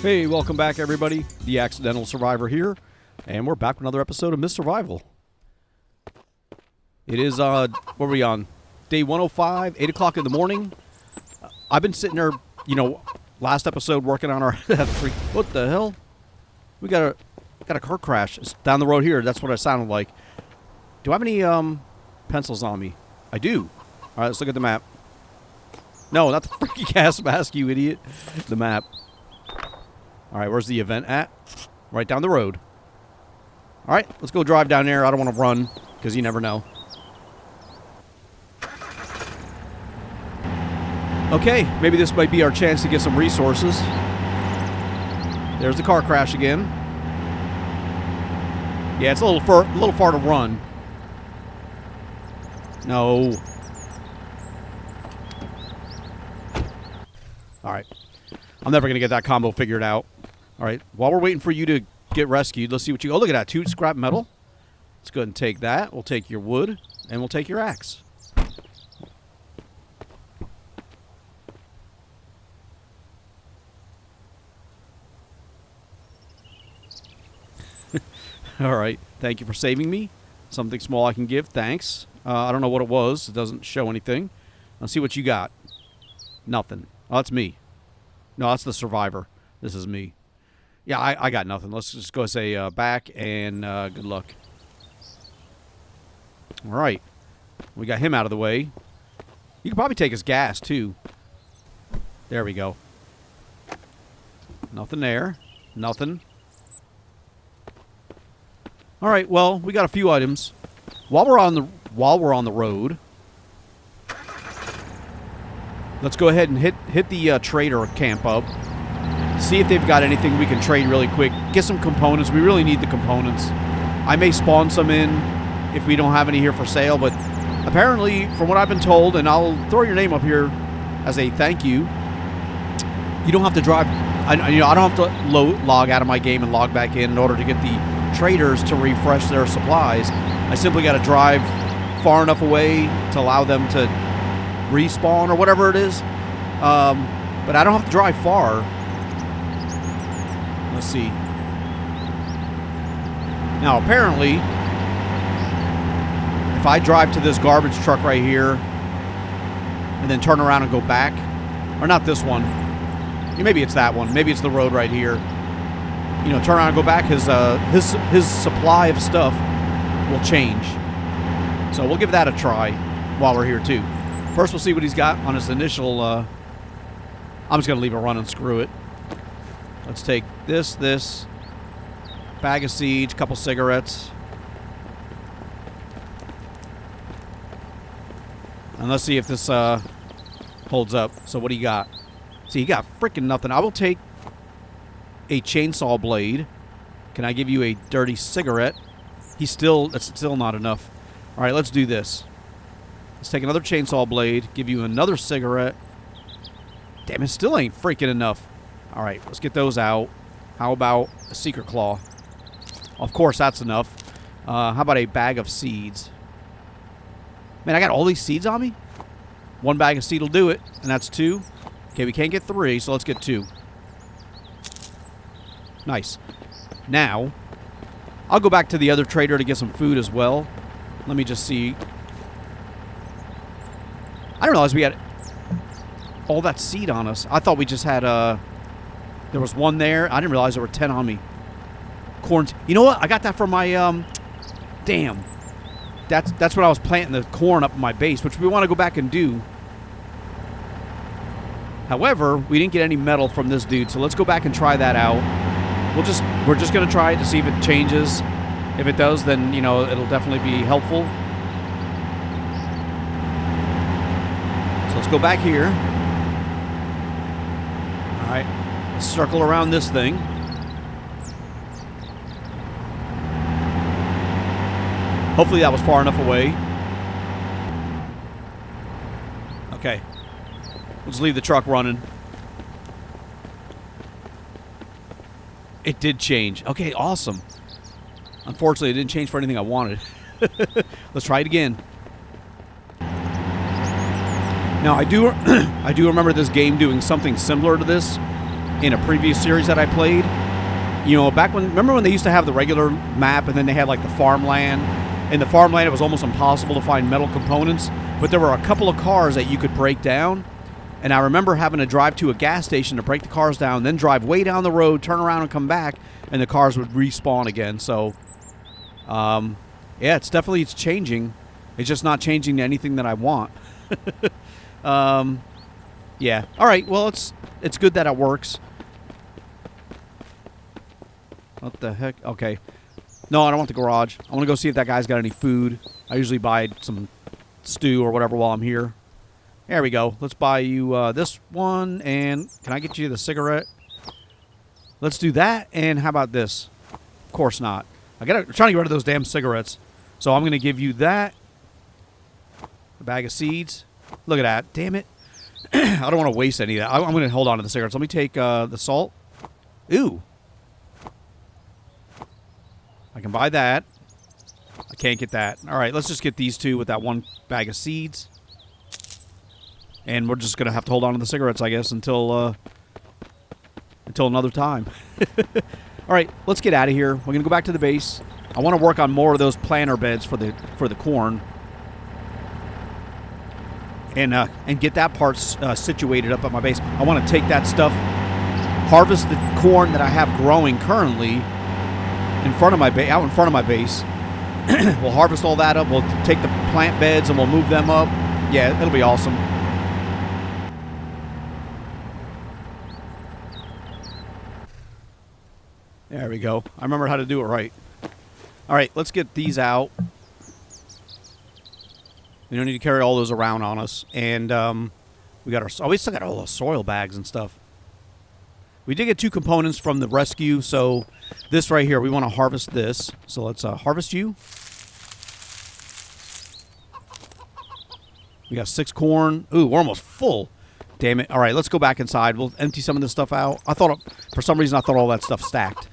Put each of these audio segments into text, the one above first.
Hey, welcome back, everybody. The Accidental Survivor here, and we're back with another episode of Miss Survival. It is, what are we on? Day 105, 8 o'clock in the morning. I've been sitting there, last episode working on our... What the hell? We got a car crash. It's down the road here. That's what it sounded like. Do I have any, pencils on me? I do. All right, let's look at the map. No, not the freaking gas mask, you idiot. The map. All right, where's the event at? Right down the road. All right, let's go drive down there. I don't want to run, because you never know. Okay, maybe this might be our chance to get some resources. There's the car crash again. Yeah, it's a little far to run. No. All right. I'm never going to get that combo figured out. All right. While we're waiting for you to get rescued, let's see what you... Oh, look at that. 2 scrap metal. Let's go ahead and take that. We'll take your wood, and we'll take your axe. All right. Thank you for saving me. Something small I can give. Thanks. I don't know what it was. It doesn't show anything. Let's see what you got. Nothing. Oh, that's me. No, that's the survivor. This is me. Yeah, I got nothing. Let's just go say back and good luck. All right. We got him out of the way. You could probably take his gas, too. There we go. Nothing there. Nothing. All right, well, we got a few items. While we're on the road, let's go ahead and hit the trader camp up. See if they've got anything we can trade really quick. Get some components. We really need the components. I may spawn some in if we don't have any here for sale, but apparently, from what I've been told, and I'll throw your name up here as a thank you, you don't have to drive. I don't have to log out of my game and log back in order to get the traders to refresh their supplies. I simply got to drive far enough away to allow them to respawn or whatever it is. But I don't have to drive far. Let's see. Now, apparently, if I drive to this garbage truck right here and then turn around and go back, or not this one, maybe it's that one, maybe it's the road right here, turn around and go back, his supply of stuff will change. So we'll give that a try while we're here too. First, we'll see what he's got on his initial... I'm just going to leave it run and screw it. Let's take this, bag of seeds, couple cigarettes. And let's see if this holds up. So what do you got? See, he got freaking nothing. I will take a chainsaw blade. Can I give you a dirty cigarette? That's still not enough. All right, let's do this. Let's take another chainsaw blade, give you another cigarette. Damn, it still ain't freaking enough. All right, let's get those out. How about a secret claw? Of course, that's enough. How about a bag of seeds? Man, I got all these seeds on me? 1 bag of seed will do it, and that's 2. Okay, we can't get 3, so let's get 2. Nice. Now, I'll go back to the other trader to get some food as well. Let me just see. I don't realize we had all that seed on us. I thought we just had, there was 1 there. I didn't realize there were 10 on me. Corn. You know what? I got that from my, damn. That's when I was planting the corn up in my base, which we want to go back and do. However, we didn't get any metal from this dude, so let's go back and try that out. We're just going to try it to see if it changes. If it does, then, it'll definitely be helpful. So let's go back here. All right. Let's circle around this thing. Hopefully that was far enough away. Okay. Let's leave the truck running. It did change. Okay, awesome. Unfortunately, it didn't change for anything I wanted. Let's try it again. Now, I do remember this game doing something similar to this. in a previous series that I played. You know, back when, remember when they used to have the regular map and then they had like the farmland? In the farmland, it was almost impossible to find metal components, but there were a couple of cars that you could break down. And I remember having to drive to a gas station to break the cars down, then drive way down the road, turn around and come back, and the cars would respawn again. So, yeah, it's changing. It's just not changing to anything that I want. Yeah. All right. Well, it's good that it works. What the heck? Okay. No, I don't want the garage. I want to go see if that guy's got any food. I usually buy some stew or whatever while I'm here. There we go. Let's buy you this one, and can I get you the cigarette? Let's do that, and how about this? Of course not. I'm trying to get rid of those damn cigarettes. So I'm going to give you that. A bag of seeds. Look at that. Damn it. I don't want to waste any of that. I'm going to hold on to the cigarettes. Let me take the salt. Ooh. I can buy that. I can't get that. All right, let's just get these two with that one bag of seeds. And we're just going to have to hold on to the cigarettes, I guess, until another time. All right, let's get out of here. We're going to go back to the base. I want to work on more of those planter beds for the corn. And get that part situated up at my base. I want to take that stuff, harvest the corn that I have growing currently in front of my out in front of my base. We'll harvest all that up. We'll take the plant beds and we'll move them up. Yeah, it'll be awesome. There we go. I remember how to do it right. All right, let's get these out. We don't need to carry all those around on us. And we got our... Oh, we still got all those soil bags and stuff. We did get 2 components from the rescue, so this right here, we want to harvest this. So let's harvest you. We got 6 corn. Ooh, we're almost full. Damn it. All right, let's go back inside. We'll empty some of this stuff out. For some reason, I thought all that stuff stacked.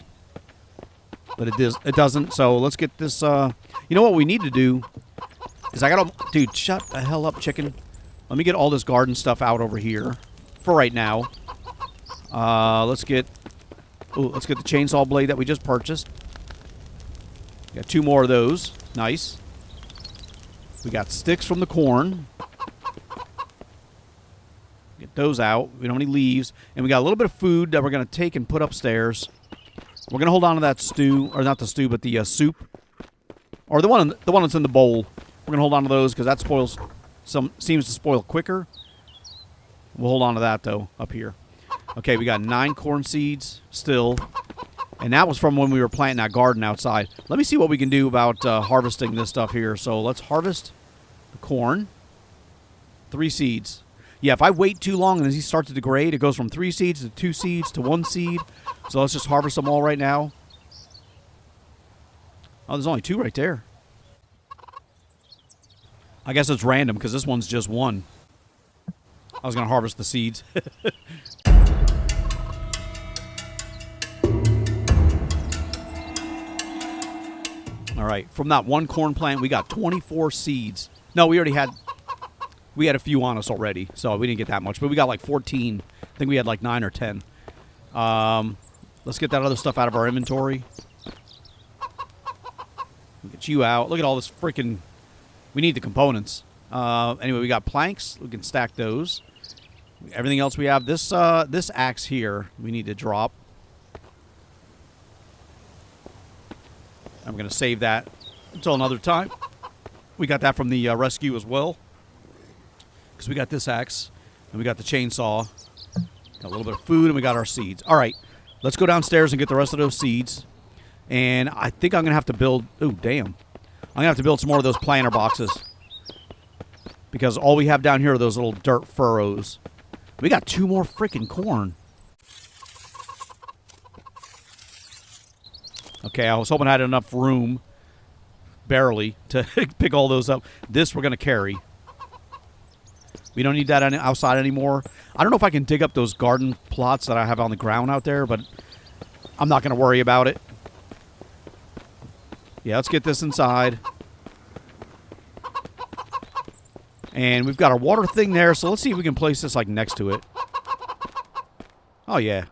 But it doesn't, so let's get this... You know what we need to do is I got to... Dude, shut the hell up, chicken. Let me get all this garden stuff out over here for right now. Let's get the chainsaw blade that we just purchased. Got 2 more of those. Nice. We got sticks from the corn. Get those out. We don't have any leaves. And we got a little bit of food that we're going to take and put upstairs. We're going to hold on to that stew, or not the stew, but the soup. Or the one that's in the bowl. We're going to hold on to those because that seems to spoil quicker. We'll hold on to that, though, up here. Okay, we got 9 corn seeds still. And that was from when we were planting that garden outside. Let me see what we can do about harvesting this stuff here. So let's harvest the corn. 3 seeds. Yeah, if I wait too long and as he starts to degrade, it goes from 3 seeds to 2 seeds to 1 seed. So let's just harvest them all right now. Oh, there's only 2 right there. I guess it's random because this one's just 1. I was going to harvest the seeds. All right, from that 1 corn plant, we got 24 seeds. No, we had a few on us already, so we didn't get that much. But we got like 14. I think we had like 9 or 10. Let's get that other stuff out of our inventory. Get you out. Look at all this freaking... We need the components. Anyway, we got planks. We can stack those. Everything else we have. This axe here, we need to drop. I'm going to save that until another time. We got that from the rescue as well. Because we got this axe, and we got the chainsaw. Got a little bit of food, and we got our seeds. All right, let's go downstairs and get the rest of those seeds. And I think I'm going to have to build... Oh, damn. I'm going to have to build some more of those planter boxes. Because all we have down here are those little dirt furrows. We got 2 more freaking corn. Okay, I was hoping I had enough room, barely, to pick all those up. This we're going to carry. We don't need that outside anymore. I don't know if I can dig up those garden plots that I have on the ground out there, but I'm not going to worry about it. Yeah, let's get this inside. And we've got our water thing there, so let's see if we can place this like next to it. Oh, yeah.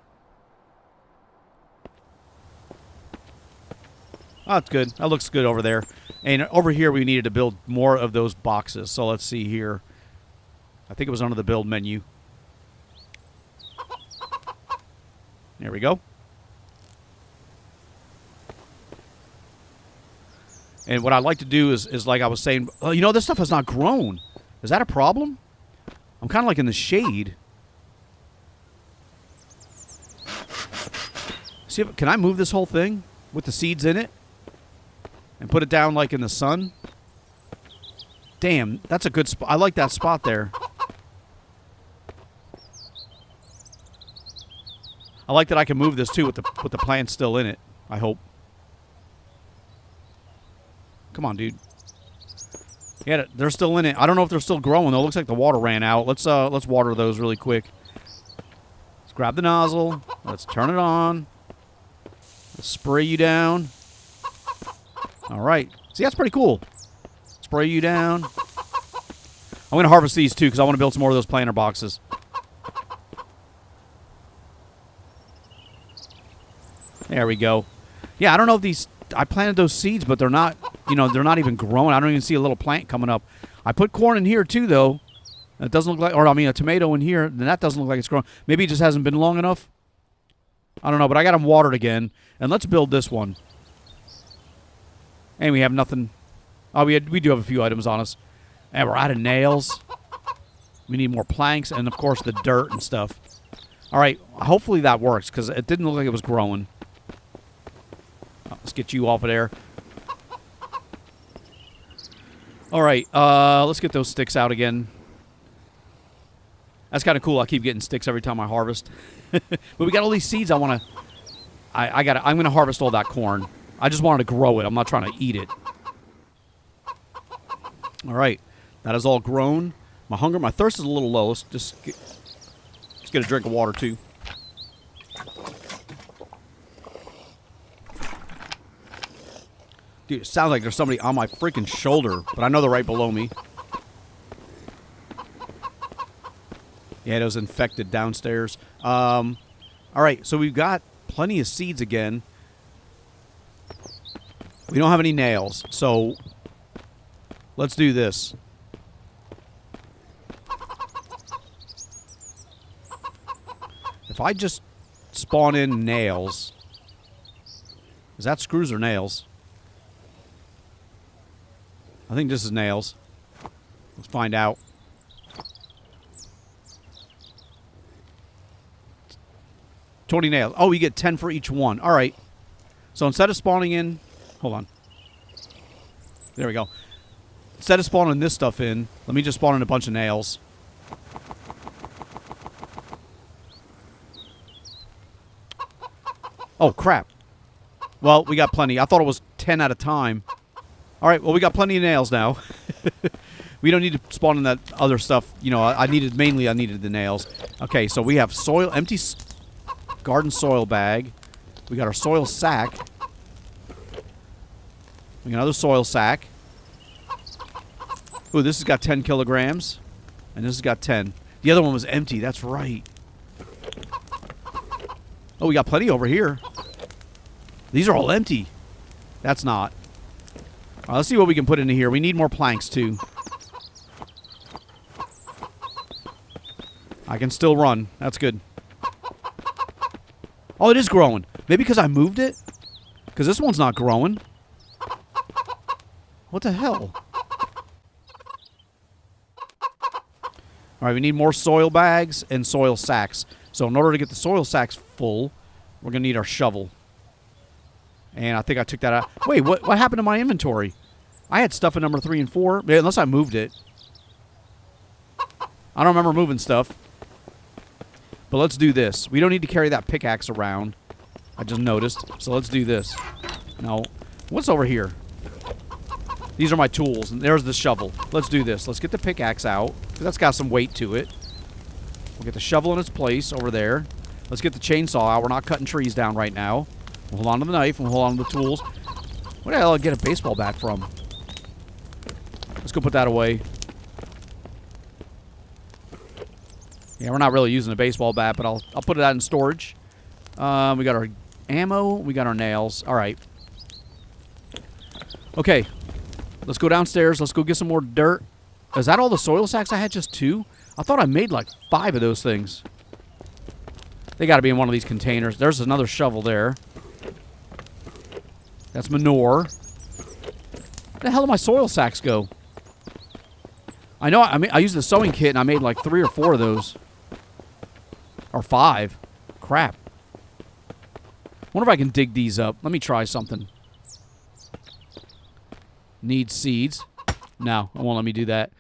Oh, that's good. That looks good over there. And over here, we needed to build more of those boxes. So let's see here. I think it was under the build menu. There we go. And what I'd like to do is like I was saying, oh, you know, this stuff has not grown. Is that a problem? I'm kind of like in the shade. See, can I move this whole thing with the seeds in it and put it down like in the sun? Damn, that's a good spot. I like that spot there. I like that I can move this too with the plants still in it. I hope. Come on, dude. Yeah, they're still in it. I don't know if they're still growing though. It looks like the water ran out. Let's water those really quick. Let's grab the nozzle. Let's turn it on. Let's spray you down. All right. See, that's pretty cool. Spray you down. I'm going to harvest these too because I want to build some more of those planter boxes. There we go. Yeah, I don't know if these... I planted those seeds, but they're not, you know, they're not even growing. I don't even see a little plant coming up. I put corn in here, too, though. It doesn't look like... Or, I mean, a tomato in here, and that doesn't look like it's growing. Maybe it just hasn't been long enough. I don't know, but I got them watered again. And let's build this one. And we have nothing... Oh, we do have a few items on us. And we're out of nails. We need more planks and, of course, the dirt and stuff. All right, hopefully that works, because it didn't look like it was growing. Let's get you off of there. All right, let's get those sticks out again. That's kind of cool. I keep getting sticks every time I harvest. But we got all these seeds I want to... I'm going to harvest all that corn. I just wanted to grow it. I'm not trying to eat it. All right, that is all grown. My thirst is a little low. Let's just get a drink of water, too. Dude, it sounds like there's somebody on my freaking shoulder, but I know they're right below me. Yeah, it was infected downstairs. All right, so we've got plenty of seeds again. We don't have any nails, so let's do this. If I just spawn in nails... Is that screws or nails? I think this is nails. Let's find out. $20 nails. Oh, you get 10 for each one. All right. So instead of spawning in... Hold on. There we go. Instead of spawning this stuff in, let me just spawn in a bunch of nails. Oh, crap. Well, we got plenty. I thought it was 10 at a time. All right, well, we got plenty of nails now. We don't need to spawn in that other stuff. You know, I needed the nails. Okay, so we have soil, empty garden soil bag. We got our soil sack. We got another soil sack. Ooh, this has got 10 kilograms. And this has got 10. The other one was empty. That's right. Oh, we got plenty over here. These are all empty. That's not. All right, let's see what we can put into here. We need more planks, too. I can still run. That's good. Oh, it is growing. Maybe because I moved it? Because this one's not growing. What the hell? All right, we need more soil bags and soil sacks. So in order to get the soil sacks full, we're going to need our shovel. And I think I took that out. Wait, what happened to my inventory? I had stuff in number 3 and 4. Unless I moved it. I don't remember moving stuff. But let's do this. We don't need to carry that pickaxe around. I just noticed. So let's do this. No. What's over here? These are my tools. And there's the shovel. Let's do this. Let's get the pickaxe out. That's got some weight to it. We'll get the shovel in its place over there. Let's get the chainsaw out. We're not cutting trees down right now. We'll hold on to the knife and we'll hold on to the tools. Where the hell did I get a baseball bat from? Let's go put that away. Yeah, we're not really using a baseball bat, but I'll put it out in storage. We got our ammo. We got our nails. All right. Okay, let's go downstairs. Let's go get some more dirt. Is that all the soil sacks? I had just 2? I thought I made like 5 of those things. They got to be in one of these containers. There's another shovel there. That's manure. Where the hell did my soil sacks go? I know. I used the sewing kit and I made like 3 or 4 of those. Or 5. Crap. Wonder if I can dig these up. Let me try something. Need seeds. No, it won't let me do that.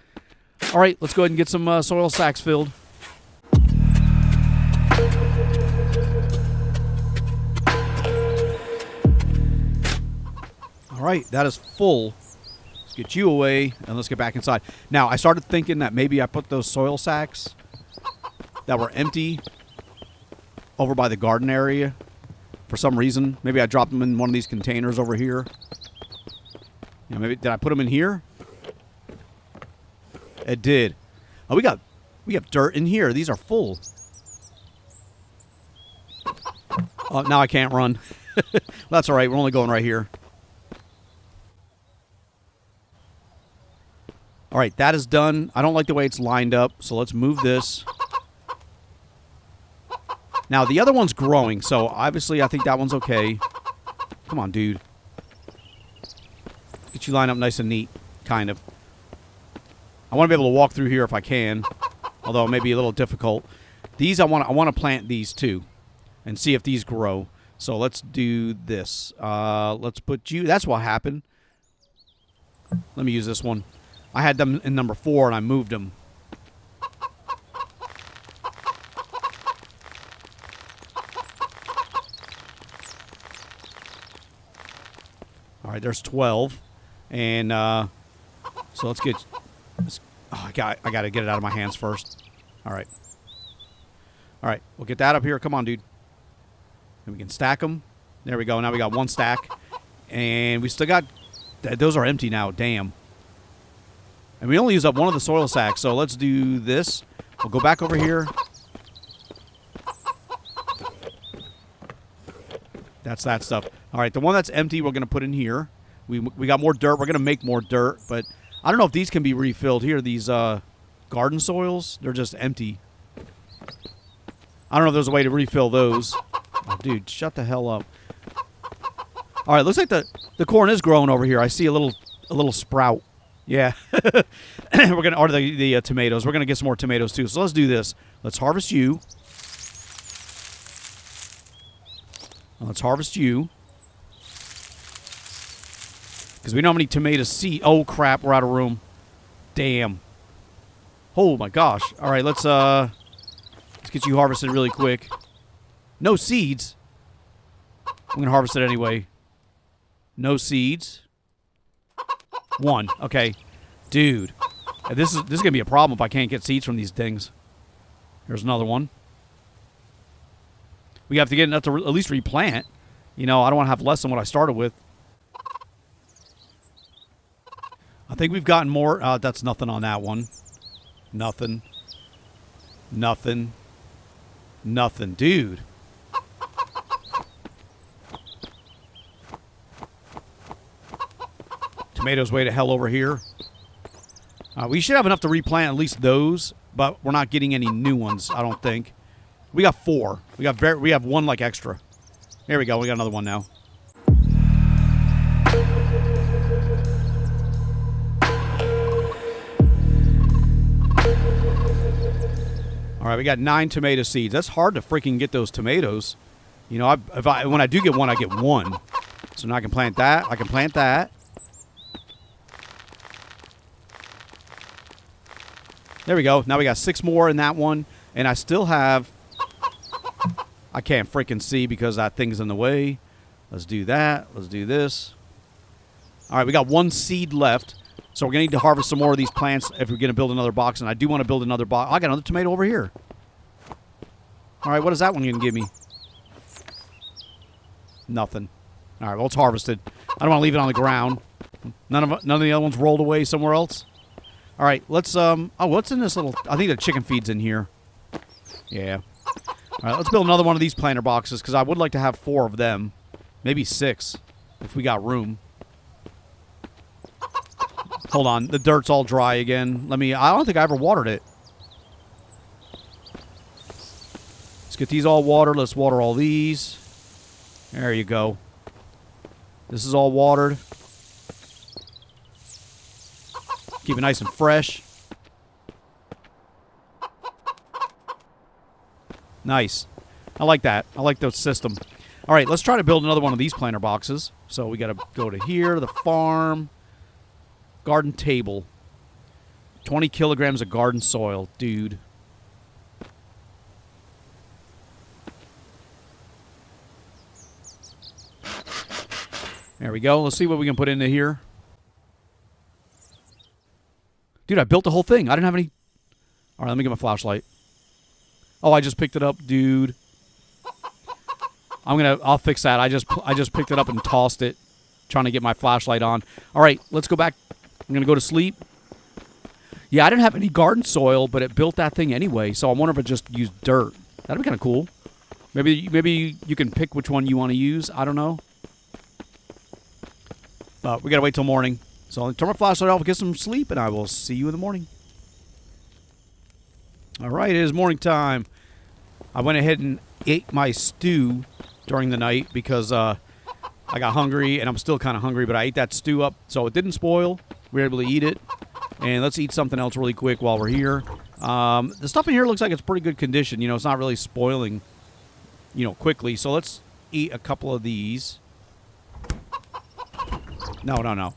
All right, let's go ahead and get some soil sacks filled. All right, that is full. Let's get you away, and let's get back inside. Now, I started thinking that maybe I put those soil sacks that were empty over by the garden area for some reason. Maybe I dropped them in one of these containers over here. You know, maybe did I put them in here? It did. Oh, we have dirt in here. These are full. Oh, now I can't run. Well, that's all right. We're only going right here. All right, that is done. I don't like the way it's lined up, so let's move this. Now, the other one's growing, so obviously I think that one's okay. Come on, dude. Get you lined up nice and neat, kind of. I want to be able to walk through here if I can, although it may be a little difficult. These, I want to plant these too and see if these grow. So let's do this. Let's put you. That's what happened. Let me use this one. I had them in number 4 and I moved them. All right, there's 12, and so let's get. Oh, I got to get it out of my hands first. All right, we'll get that up here. Come on, dude. And we can stack them. There we go. Now we got 1 stack, and we still got. Those are empty now. Damn. And we only use up 1 of the soil sacks, so let's do this. We'll go back over here. That's that stuff. All right, the one that's empty we're going to put in here. We got more dirt. We're going to make more dirt, but I don't know if these can be refilled. Here, these garden soils, they're just empty. I don't know if there's a way to refill those. Oh, dude, shut the hell up. All right, looks like the corn is growing over here. I see a little sprout. Yeah. We're going to order the tomatoes. We're going to get some more tomatoes, too. So let's do this. Let's harvest you. Let's harvest you. Because we know how many tomatoes seed. Oh, crap. We're out of room. Damn. Oh, my gosh. All right, let's get you harvested really quick. No seeds. I'm going to harvest it anyway. No seeds. 1. Okay. Dude. This is going to be a problem if I can't get seeds from these things. Here's another one. We have to get enough to at least replant. You know, I don't want to have less than what I started with. I think we've gotten more. That's nothing on that one. Nothing. Nothing. Nothing. Dude. Tomatoes way to hell over here. We should have enough to replant at least those, but we're not getting any new ones, I don't think. We got 4. We have 1 like extra. There we go. We got another one now. All right, we got 9 tomato seeds. That's hard to freaking get those tomatoes. You know, when I do get 1, I get 1. So now I can plant that. I can plant that. There we go. Now we got 6 more in that one. And I still have... I can't freaking see because that thing's in the way. Let's do that. Let's do this. All right, we got 1 seed left. So we're going to need to harvest some more of these plants if we're going to build another box. And I do want to build another box. I got another tomato over here. All right, what is that one going to give me? Nothing. All right, well, it's harvested. I don't want to leave it on the ground. None of the other ones rolled away somewhere else. All right, let's, oh, what's in this little, I think the chicken feed's in here. Yeah. All right, let's build another one of these planter boxes because I would like to have 4 of them. Maybe 6 if we got room. Hold on. The dirt's all dry again. I don't think I ever watered it. Let's get these all watered. Let's water all these. There you go. This is all watered. Keep it nice and fresh. Nice. I like that. I like the system. All right, let's try to build another one of these planter boxes. So we got to go to here, the farm. Garden table. 20 kilograms of garden soil. Dude. There we go. Let's see what we can put into here. Dude, I built the whole thing. I didn't have any... All right, let me get my flashlight. Oh, I just picked it up, dude. I'll fix that. I just picked it up and tossed it, trying to get my flashlight on. All right, let's go back. I'm going to go to sleep. Yeah, I didn't have any garden soil, but it built that thing anyway, so I wonder if it just used dirt. That'd be kind of cool. Maybe you can pick which one you want to use. I don't know. But we got to wait till morning. So I'll turn my flashlight off, get some sleep, and I will see you in the morning. All right, it is morning time. I went ahead and ate my stew during the night because I got hungry, and I'm still kind of hungry, but I ate that stew up so it didn't spoil. We were able to eat it. And let's eat something else really quick while we're here. The stuff in here looks like it's pretty good condition. You know, it's not really spoiling, quickly. So let's eat a couple of these. No.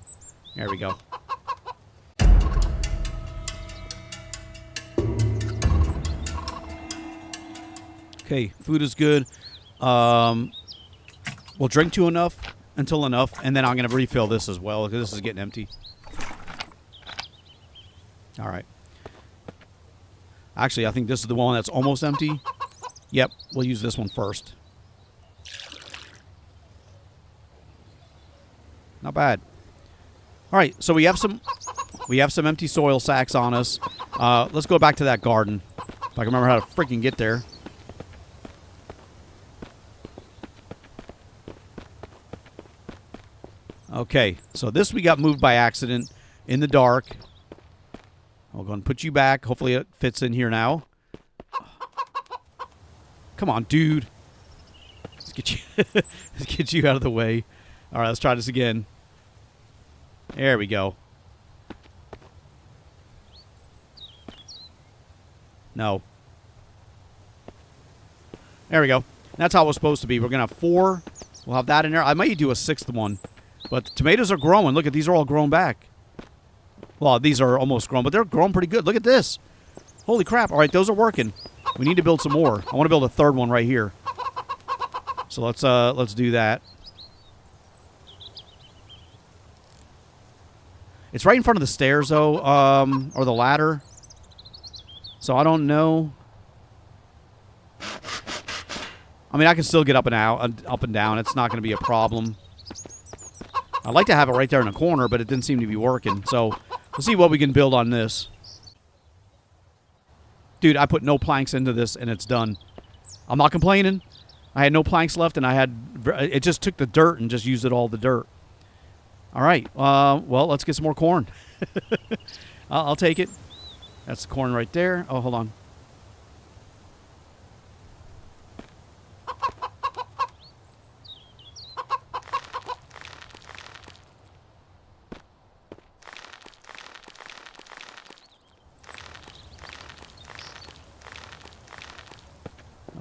There we go. Okay, food is good. We'll drink to until enough, and then I'm going to refill this as well because this is getting empty. All right. Actually, I think this is the one that's almost empty. Yep, we'll use this one first. Not bad. All right, so we have some empty soil sacks on us. Let's go back to that garden. If I can remember how to freaking get there. Okay, so this we got moved by accident in the dark. I'll go and put you back. Hopefully it fits in here now. Come on, dude. Let's get you out of the way. All right, let's try this again. There we go. No. There we go. That's how it was supposed to be. We're going to have 4. We'll have that in there. I might do a 6th one. But the tomatoes are growing. Look at these are all grown back. Well, these are almost grown, but they're growing pretty good. Look at this. Holy crap. All right, those are working. We need to build some more. I want to build a 3rd one right here. So let's do that. It's right in front of the stairs, though, or the ladder. So I don't know. I mean, I can still get up and down. It's not going to be a problem. I'd like to have it right there in the corner, but it didn't seem to be working. So we'll see what we can build on this. Dude, I put no planks into this, and it's done. I'm not complaining. I had no planks left, and it just took the dirt and just used it all the dirt. All right. Well, let's get some more corn. I'll take it. That's the corn right there. Oh, hold on.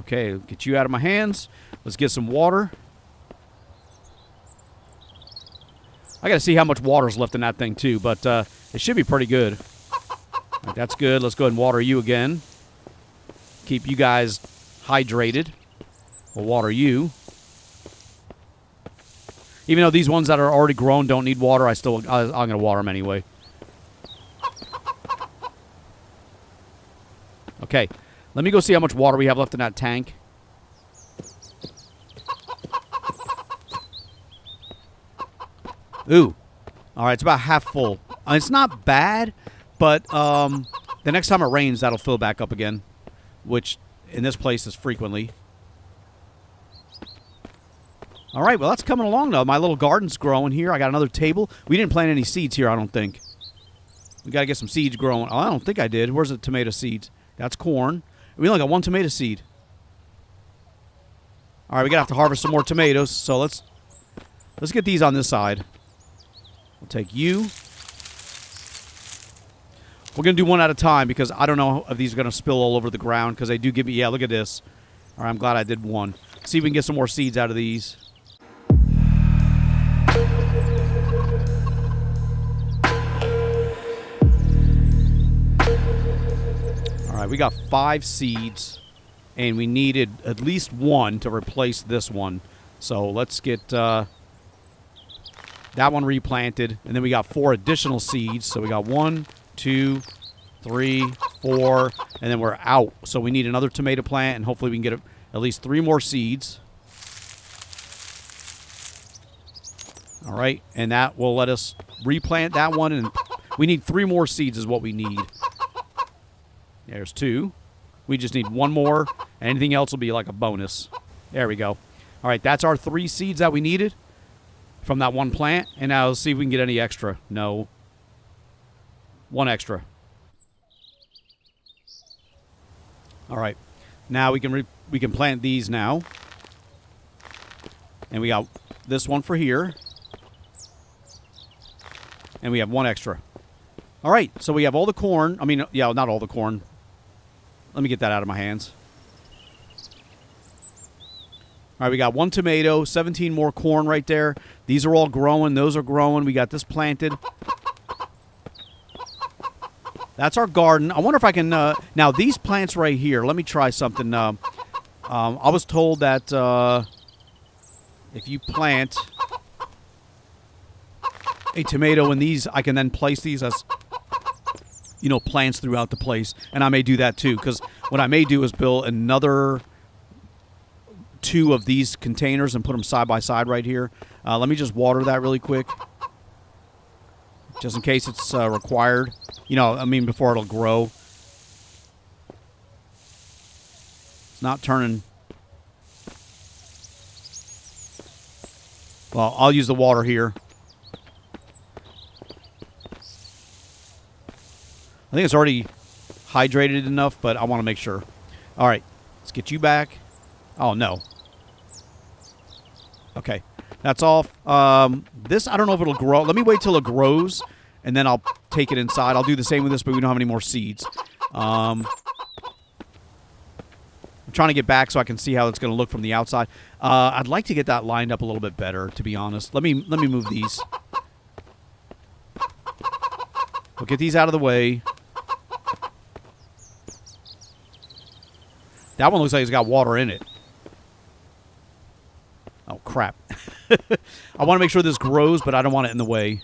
Okay, get you out of my hands. Let's get some water. I got to see how much water's left in that thing, too, but it should be pretty good. Right, that's good. Let's go ahead and water you again. Keep you guys hydrated. We'll water you. Even though these ones that are already grown don't need water, I'm going to water them anyway. Okay. Let me go see how much water we have left in that tank. Ooh. All right, it's about half full. It's not bad, but the next time it rains, that'll fill back up again, which in this place is frequently. All right, well, that's coming along, though. My little garden's growing here. I got another table. We didn't plant any seeds here, I don't think. We got to get some seeds growing. Oh, I don't think I did. Where's the tomato seeds? That's corn. We only got one tomato seed. All right, we got to have to harvest some more tomatoes. So let's get these on this side. We'll take you. We're going to do one at a time because I don't know if these are going to spill all over the ground because they do give me... Yeah, look at this. All right, I'm glad I did one. See if we can get some more seeds out of these. All right, we got 5 seeds, and we needed at least one to replace this one. So let's get that one replanted, and then we got 4 additional seeds. So we got 1, 2, 3, 4, and then we're out. So we need another tomato plant, and hopefully we can get at least 3 more seeds. All right, and that will let us replant that one, and we need 3 more seeds is what we need. There's 2. We just need 1 more, and anything else will be like a bonus. There we go. All right, that's our 3 seeds that we needed from that one plant, and now let's see if we can get any extra. No. 1 extra. All right, now we can plant these now, and we got this one for here, and we have 1 extra. All right, so we have all the corn. I mean, yeah, not all the corn. Let me get that out of my hands. All right, we got 1 tomato, 17 more corn right there. These are all growing. Those are growing. We got this planted. That's our garden. I wonder if I can... now, these plants right here, let me try something. I was told that if you plant a tomato in these, I can then place these as, you know, plants throughout the place. And I may do that too, because what I may do is build another 2 of these containers and put them side by side right here. Let me just water that really quick, just in case it's required. You know, I mean, before it'll grow. It's not turning. Well, I'll use the water here. I think it's already hydrated enough, but I want to make sure. All right, let's get you back. Oh, no. Okay, that's off. This, I don't know if it'll grow. Let me wait till it grows, and then I'll take it inside. I'll do the same with this, but we don't have any more seeds. I'm trying to get back so I can see how it's going to look from the outside. I'd like to get that lined up a little bit better, to be honest. Let me move these. We'll get these out of the way. That one looks like it's got water in it. Oh, crap. I want to make sure this grows, but I don't want it in the way.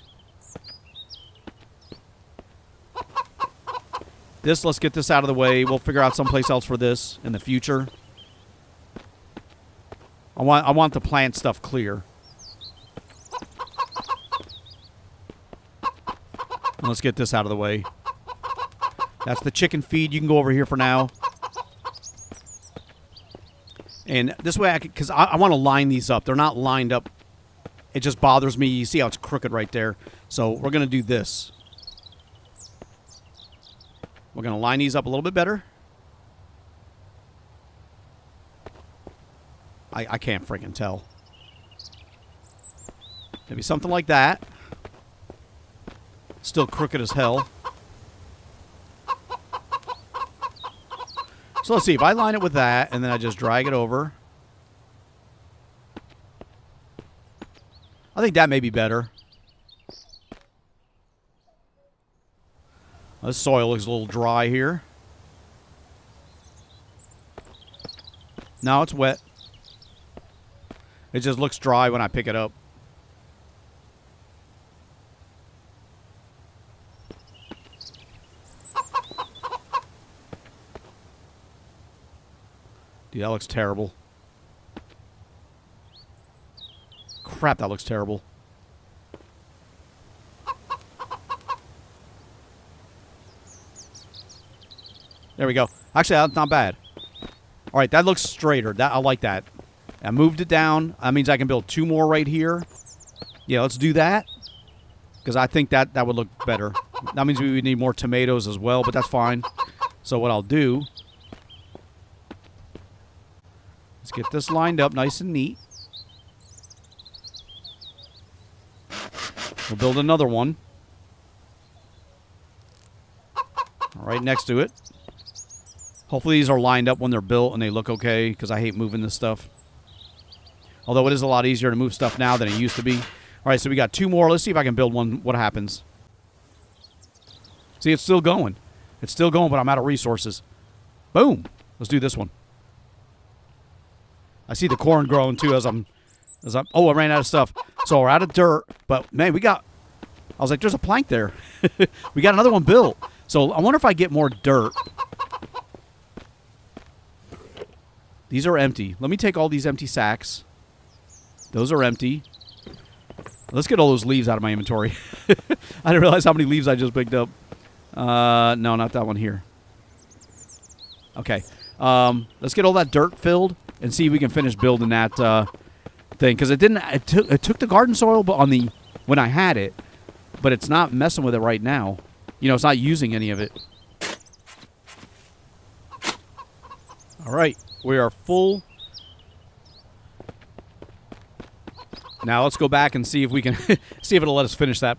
This, let's get this out of the way. We'll figure out someplace else for this in the future. I want the plant stuff clear. And let's get this out of the way. That's the chicken feed. You can go over here for now. And this way, because I want to line these up. They're not lined up. It just bothers me. You see how it's crooked right there. So we're going to do this. We're going to line these up a little bit better. I can't freaking tell. Maybe something like that. Still crooked as hell. So let's see. If I line it with that, and then I just drag it over. I think that may be better. This soil looks a little dry here. No, it's wet. It just looks dry when I pick it up. Dude, that looks terrible. Crap, that looks terrible. There we go. Actually, that's not bad. All right, that looks straighter. I like that. I moved it down. That means I can build 2 more right here. Yeah, let's do that. Because I think that would look better. That means we would need more tomatoes as well, but that's fine. So what I'll do... Let's get this lined up nice and neat. We'll build another one. Right next to it. Hopefully these are lined up when they're built and they look okay, because I hate moving this stuff. Although it is a lot easier to move stuff now than it used to be. All right, so we got 2 more. Let's see if I can build one. What happens? See, it's still going. It's still going, but I'm out of resources. Boom. Let's do this one. I see the corn growing too as I'm. Oh, I ran out of stuff. So we're out of dirt, but man, we got. I was like, there's a plank there. We got another one built. So I wonder if I get more dirt. These are empty. Let me take all these empty sacks. Those are empty. Let's get all those leaves out of my inventory. I didn't realize how many leaves I just picked up. No, not that one here. Okay. Let's get all that dirt filled and see if we can finish building that thing. Because it didn't. It took the garden soil, but when I had it, but it's not messing with it right now. You know, it's not using any of it. All right, we are full. Now let's go back and see if we can see if it'll let us finish that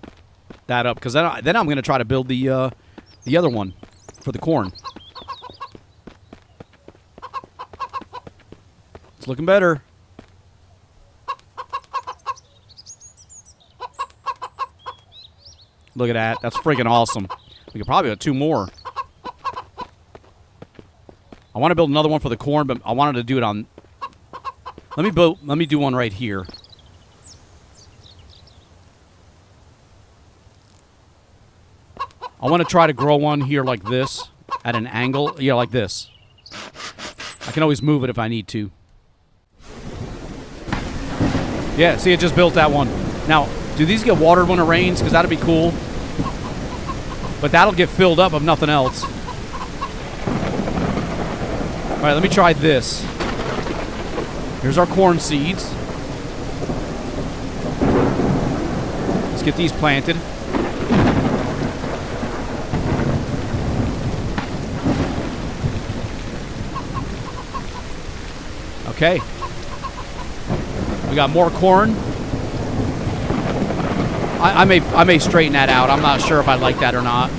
up. Because then I'm going to try to build the other one for the corn. It's looking better. Look at that. That's freaking awesome. We could probably have 2 more. I want to build another one for the corn, but I wanted to do it on... Let me do one right here. I want to try to grow one here like this, at an angle. Yeah, like this. I can always move it if I need to. Yeah, see, it just built that one. Now, do these get watered when it rains? Because that'd be cool. But that'll get filled up if nothing else. All right, let me try this. Here's our corn seeds. Let's get these planted. Okay. We got more corn. I may straighten that out. I'm not sure if I like that or not.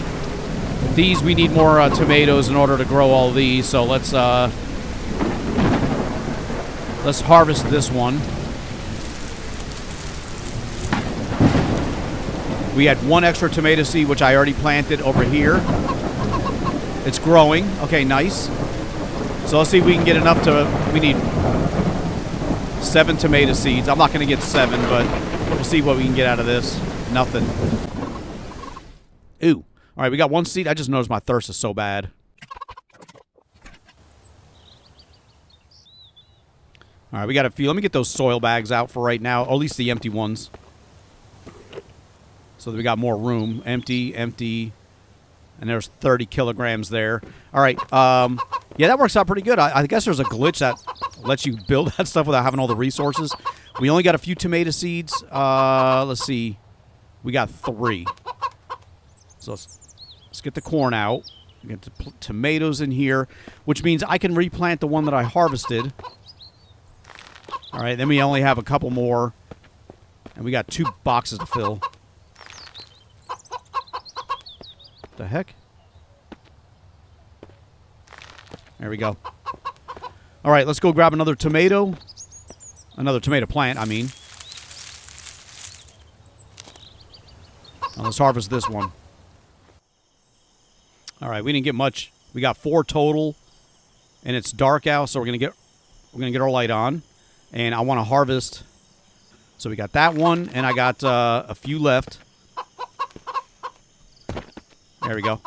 These, we need more tomatoes in order to grow all these. So let's harvest this one. We had 1 extra tomato seed, which I already planted over here. It's growing. Okay, nice. So let's see if we can get enough to... We need 7 tomato seeds. I'm not going to get 7, but we'll see what we can get out of this. Nothing. Ooh. All right, we got 1 seed. I just noticed my thirst is so bad. All right, we got a few. Let me get those soil bags out for right now, or at least the empty ones. So that we got more room. Empty, empty. And there's 30 kilograms there. All right. Yeah, that works out pretty good. I guess there's a glitch that lets you build that stuff without having all the resources. We only got a few tomato seeds. Let's see. We got 3. So let's get the corn out. Get the tomatoes in here, which means I can replant the one that I harvested. All right, then we only have a couple more. And we got 2 boxes to fill. What the heck? There we go. All right, let's go grab another tomato. Another tomato plant, I mean. Now let's harvest this one. All right, we didn't get much. We got 4 total, and it's dark out, so we're gonna get our light on, and I want to harvest. So we got that one, and I got a few left. There we go.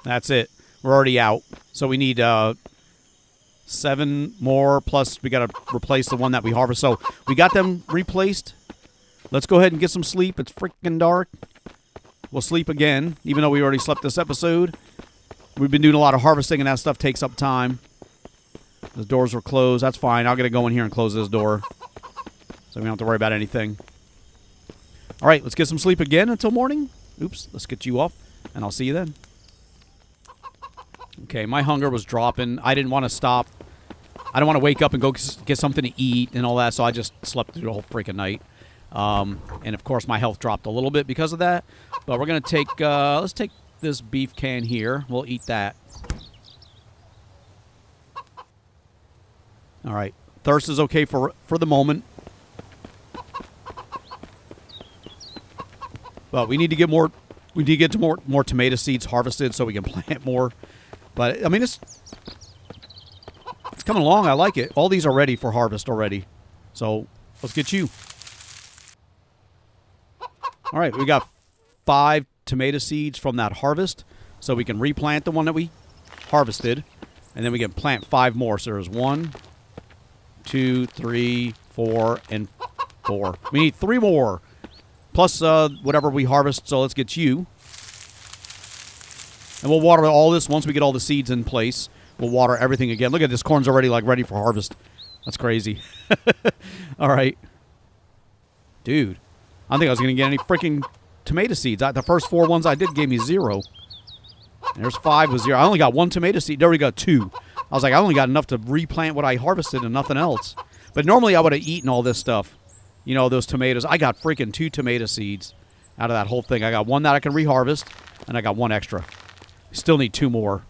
That's it. We're already out. So we need 7 more, plus we got to replace the one that we harvest. So we got them replaced. Let's go ahead and get some sleep. It's freaking dark. We'll sleep again, even though we already slept this episode. We've been doing a lot of harvesting, and that stuff takes up time. The doors were closed. That's fine. I'm going to go in here and close this door. So So we don't have to worry about anything. All right, let's get some sleep again until morning. Oops, let's get you off, and I'll see you then. Okay, my hunger was dropping. I didn't want to stop. I don't want to wake up and go get something to eat and all that, so I just slept through the whole freaking night. And, of course, my health dropped a little bit because of that. But we're going to take, let's take this beef can here. We'll eat that. All right. Thirst is okay for the moment. But we need to get more, more tomato seeds harvested so we can plant more. But, I mean, it's coming along. I like it. All these are ready for harvest already. So, let's get you. All right, we got 5 tomato seeds from that harvest. So we can replant the one that we harvested. And then we can plant 5 more. So there's 1, 2, 3, 4, and 4. We need 3 more. Plus whatever we harvest. So let's get you. And we'll water all this once we get all the seeds in place. We'll water everything again. Look at this. Corn's already like ready for harvest. That's crazy. All right. Dude. I don't think I was going to get any freaking tomato seeds. The first 4 ones I did gave me 0. There's 5 with 0. I only got 1 tomato seed. There we go, 2. I was like, I only got enough to replant what I harvested and nothing else. But normally I would have eaten all this stuff. You know, those tomatoes. I got freaking 2 tomato seeds out of that whole thing. I got 1 that I can reharvest, and I got 1 extra. Still need 2 more.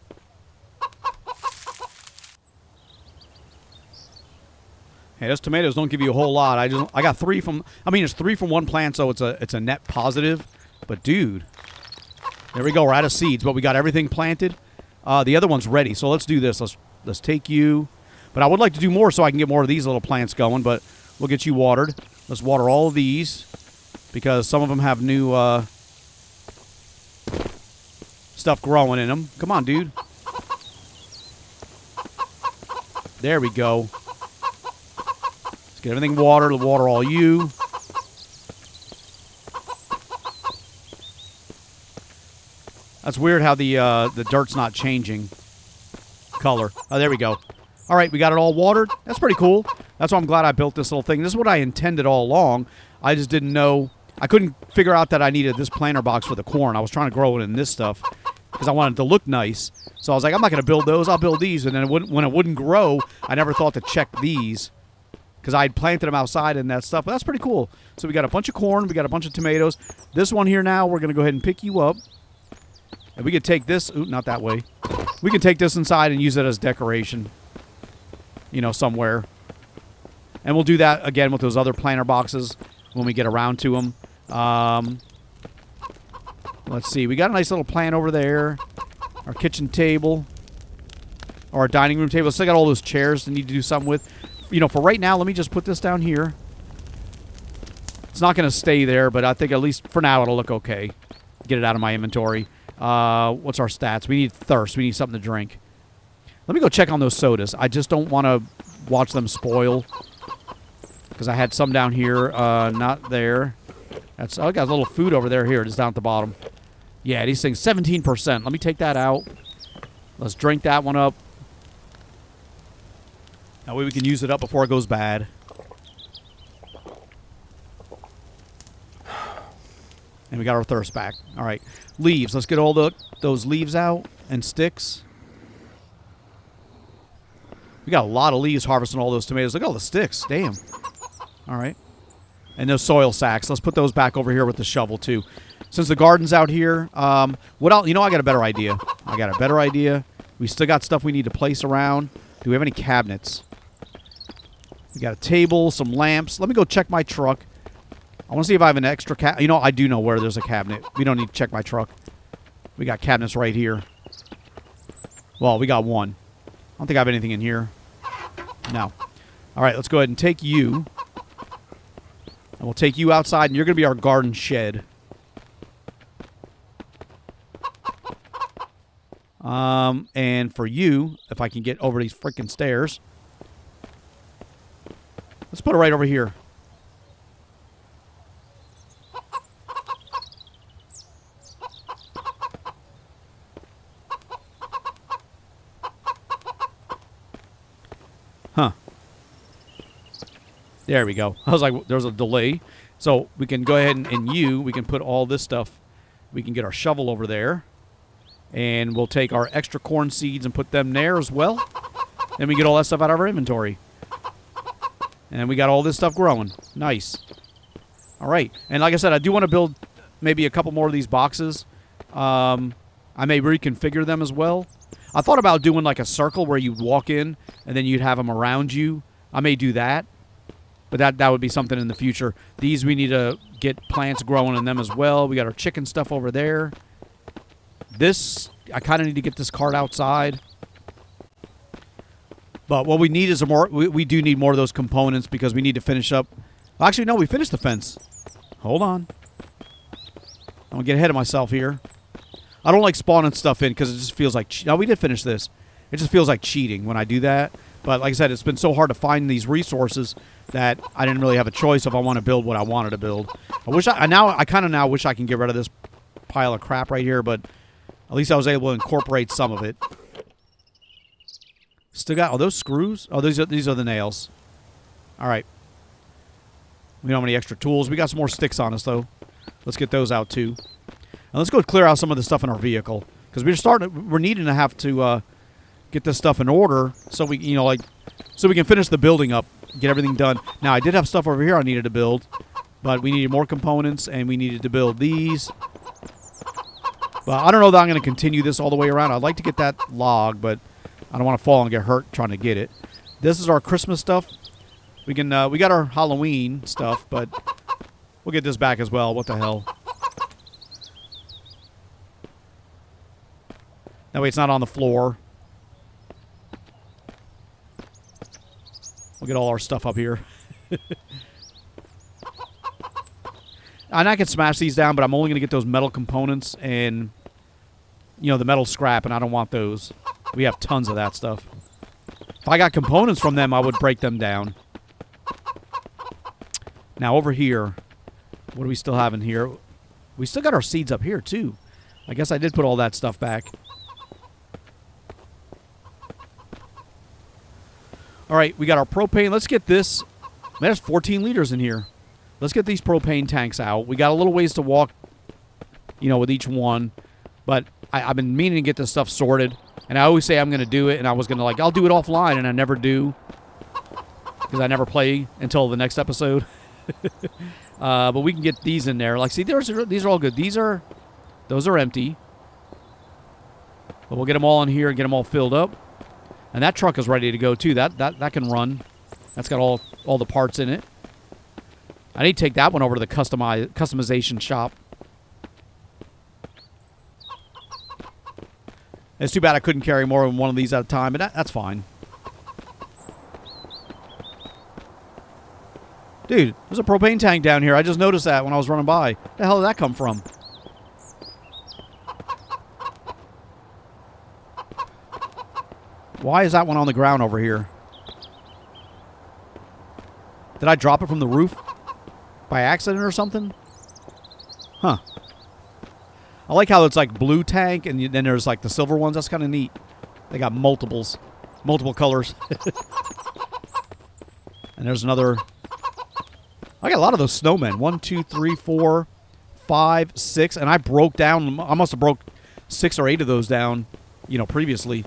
Hey, those tomatoes don't give you a whole lot. I got 3 from. I mean, it's 3 from 1 plant, so it's a net positive. But dude, there we go. We're out of seeds, but we got everything planted. The other one's ready, so let's do this. Let's take you. But I would like to do more so I can get more of these little plants going. But we'll get you watered. Let's water all of these because some of them have new stuff growing in them. Come on, dude. There we go. Let's get everything watered. We'll water all you. That's weird how the dirt's not changing color. Oh, there we go. All right, we got it all watered. That's pretty cool. That's why I'm glad I built this little thing. This is what I intended all along. I just didn't know. I couldn't figure out that I needed this planter box for the corn. I was trying to grow it in this stuff because I wanted it to look nice. So I was like, I'm not going to build those. I'll build these. And then when it wouldn't grow, I never thought to check these because I had planted them outside and that stuff. But that's pretty cool. So we got a bunch of corn. We got a bunch of tomatoes. This one here now, we're going to go ahead and pick you up. And we could take this. Ooh, not that way. We can take this inside and use it as decoration. You know, somewhere. And we'll do that again with those other planter boxes when we get around to them. Let's see. We got a nice little plant over there. Our kitchen table. Or our dining room table. Still got all those chairs to need to do something with. You know, for right now, let me just put this down here. It's not going to stay there, but I think at least for now it'll look okay. Get it out of my inventory. What's our stats? We need thirst. We need something to drink. Let me go check on those sodas. I just don't want to watch them spoil. Because I had some down here. Not there. That's. Oh, I got a little food over there. Here, it is down at the bottom. Yeah, these things, 17%. Let me take that out. Let's drink that one up. That way we can use it up before it goes bad. And we got our thirst back. All right. Leaves. Let's get all those leaves out and sticks. We got a lot of leaves harvesting all those tomatoes. Look at all the sticks. Damn. All right. And those soil sacks. Let's put those back over here with the shovel, too. Since the garden's out here, what else? You know, I got a better idea. We still got stuff we need to place around. Do we have any cabinets? We got a table, some lamps. Let me go check my truck. I want to see if I have an extra cabinet. You know, I do know where there's a cabinet. We don't need to check my truck. We got cabinets right here. Well, we got one. I don't think I have anything in here. No. All right, let's go ahead and take you. And we'll take you outside, and you're going to be our garden shed. And for you, if I can get over these freaking stairs, let's put it right over here. Huh. There we go. I was like, there's a delay. So we can go ahead and we can put all this stuff. We can get our shovel over there. And we'll take our extra corn seeds and put them there as well. Then we get all that stuff out of our inventory. And we got all this stuff growing. Nice. All right. And like I said, I do want to build maybe a couple more of these boxes. I may reconfigure them as well. I thought about doing like a circle where you'd walk in and then you'd have them around you. I may do that. But that would be something in the future. These, we need to get plants growing in them as well. We got our chicken stuff over there. This, I kind of need to get this cart outside. But what we need is we do need more of those components because we need to finish up. Actually, no, we finished the fence. Hold on. I'm going to get ahead of myself here. I don't like spawning stuff in because it just feels like... No, we did finish this. It just feels like cheating when I do that. But like I said, it's been so hard to find these resources that I didn't really have a choice if I want to build what I wanted to build. I kind of now wish I can get rid of this pile of crap right here, but at least I was able to incorporate some of it. Still got... Are those screws? Oh, these are the nails. All right. We don't have any extra tools. We got some more sticks on us, though. Let's get those out, too. And let's go clear out some of the stuff in our vehicle. Because we're needing to have to get this stuff in order so we, so we can finish the building up, get everything done. Now, I did have stuff over here I needed to build, but we needed more components, and we needed to build these. But I don't know that I'm going to continue this all the way around. I'd like to get that log, but I don't want to fall and get hurt trying to get it. This is our Christmas stuff. We got our Halloween stuff, but we'll get this back as well. What the hell? That way it's not on the floor. We'll get all our stuff up here. And I can smash these down, but I'm only going to get those metal components and, the metal scrap, and I don't want those. We have tons of that stuff. If I got components from them, I would break them down. Now, over here, what do we still have in here? We still got our seeds up here, too. I guess I did put all that stuff back. All right, we got our propane. Let's get this. There's 14 liters in here. Let's get these propane tanks out. We got a little ways to walk, with each one. But I've been meaning to get this stuff sorted. And I always say I'm going to do it. And I was going to, I'll do it offline. And I never do. Because I never play until the next episode. But we can get these in there. See, these are all good. Those are empty. But we'll get them all in here and get them all filled up. And that truck is ready to go, too. That can run. That's got all the parts in it. I need to take that one over to the customization shop. It's too bad I couldn't carry more than one of these at a time, but that's fine. Dude, there's a propane tank down here. I just noticed that when I was running by. Where the hell did that come from? Why is that one on the ground over here? Did I drop it from the roof by accident or something? Huh. I like how it's like blue tank and then there's like the silver ones. That's kind of neat. They got multiple colors. And there's another. I got a lot of those snowmen. 1, 2, 3, 4, 5, 6. And I broke down. I must have broke 6 or 8 of those down, previously.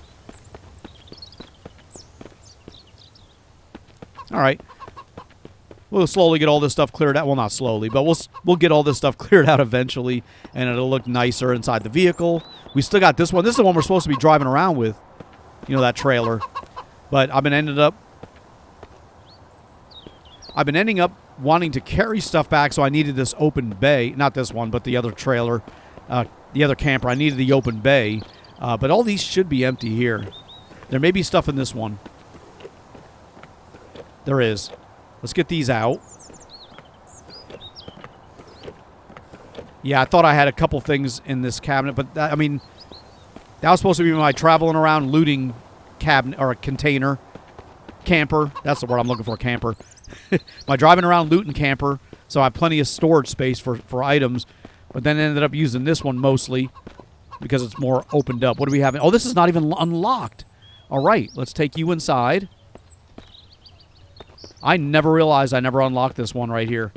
All right. We'll slowly get all this stuff cleared out. Well, not slowly, but we'll get all this stuff cleared out eventually, and it'll look nicer inside the vehicle. We still got this one. This is the one we're supposed to be driving around with, that trailer. But I've been ending up wanting to carry stuff back, so I needed this open bay. Not this one, but the other trailer, the other camper. I needed the open bay, but all these should be empty here. There may be stuff in this one. There is. Let's get these out. Yeah, I thought I had a couple things in this cabinet, but that was supposed to be my traveling around looting cabinet or a container. Camper. That's the word I'm looking for, camper. My driving around looting camper, so I have plenty of storage space for items, but then ended up using this one mostly because it's more opened up. What do we have? Oh, this is not even unlocked. All right, let's take you inside. I never realized I never unlocked this one right here.